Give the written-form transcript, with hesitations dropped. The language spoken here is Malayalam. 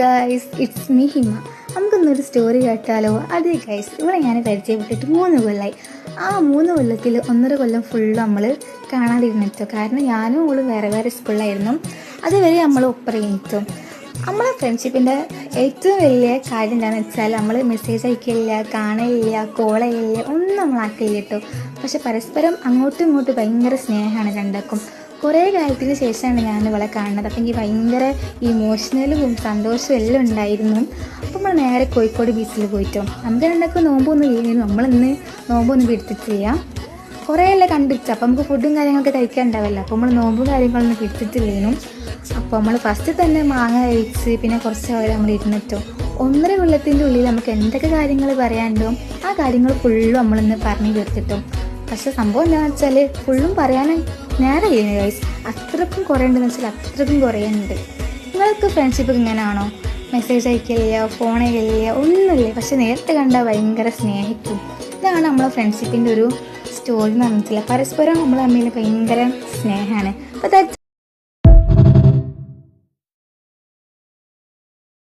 Guys, it's me Hima. നമുക്കൊന്നൊരു സ്റ്റോറി കേട്ടാലോ? അതെ ഗൈസ്, ഇവിടെ ഞാൻ പരിചയപ്പെട്ടിട്ട് 3 കൊല്ലമായി. ആ 3 കൊല്ലത്തിൽ 1.5 കൊല്ലം ഫുള്ള് നമ്മൾ കാണാതിരുന്നിട്ടോ. കാരണം ഞാനും ഓള് വേറെ വേറെ സ്കൂളിലായിരുന്നു. അതുവരെ നമ്മൾ ഒപ്പറയിട്ടോ. നമ്മളെ ഫ്രണ്ട്ഷിപ്പിൻ്റെ ഏറ്റവും വലിയ കാര്യം എന്താണെന്ന് വെച്ചാൽ നമ്മൾ മെസ്സേജ് അയക്കില്ല, കാണലില്ല, കോൾ ചെയ്യില്ല, ഒന്നും നമ്മളാക്കില്ല കേട്ടോ. പക്ഷെ പരസ്പരം അങ്ങോട്ടും ഇങ്ങോട്ടും ഭയങ്കര സ്നേഹമാണ് രണ്ടാക്കും. കുറേ കാലത്തിന് ശേഷമാണ് ഞാൻ ഇവളെ കാണുന്നത്. അപ്പം എനിക്ക് ഭയങ്കര ഇമോഷണലും സന്തോഷവും എല്ലാം ഉണ്ടായിരുന്നു. അപ്പോൾ നമ്മൾ നേരെ കോഴിക്കോട് ബീച്ചിൽ പോയിട്ടോ. നമുക്ക് രണ്ടൊക്കെ നോമ്പൊന്നും ഇല്ലായിരുന്നു. നമ്മളിന്ന് നോമ്പൊന്നും പിടിച്ചിട്ടില്ല. കുറേ എല്ലാം കണ്ടിട്ട് അപ്പം നമുക്ക് ഫുഡും കാര്യങ്ങളൊക്കെ കഴിക്കാൻ ഉണ്ടാവില്ല. അപ്പോൾ നമ്മൾ നോമ്പും കാര്യങ്ങളൊന്നും പിടിച്ചിട്ടില്ലേനും. അപ്പോൾ നമ്മൾ ഫസ്റ്റ് തന്നെ മാങ്ങ കഴിച്ച് പിന്നെ കുറച്ച് നേരം നമ്മൾ ഇരുന്നിട്ടോ. 1.5 കൊല്ലത്തിൻ്റെ ഉള്ളിൽ നമുക്ക് എന്തൊക്കെ കാര്യങ്ങൾ പറയാനുണ്ടോ ആ കാര്യങ്ങൾ ഫുള്ളും നമ്മളിന്ന് പറഞ്ഞു തീർത്തിട്ടോ. പക്ഷെ സംഭവം എന്താണെന്ന് വെച്ചാൽ ഫുള്ളും പറയാൻ നേരെ ഇല്ല ഗൈസ്. അത്രക്കും കുറേ ഉണ്ടെന്ന് വെച്ചാൽ അത്രക്കും കുറേ ഉണ്ട്. നിങ്ങൾക്ക് ഫ്രണ്ട്ഷിപ്പ് ഇങ്ങനെയാണോ? മെസ്സേജ് അയക്കില്ല, ഫോൺ ചെയ്യില്ല, ഒന്നുമില്ല. പക്ഷെ നേരത്തെ കണ്ടാൽ ഭയങ്കര സ്നേഹിക്കും. ഇതാണ് നമ്മളെ ഫ്രണ്ട്ഷിപ്പിൻ്റെ ഒരു സ്റ്റോറി എന്ന് പറഞ്ഞിട്ടില്ല. പരസ്പരം നമ്മൾ തമ്മിൽ ഭയങ്കര സ്നേഹമാണ്. അപ്പോൾ ദാറ്റ്സ്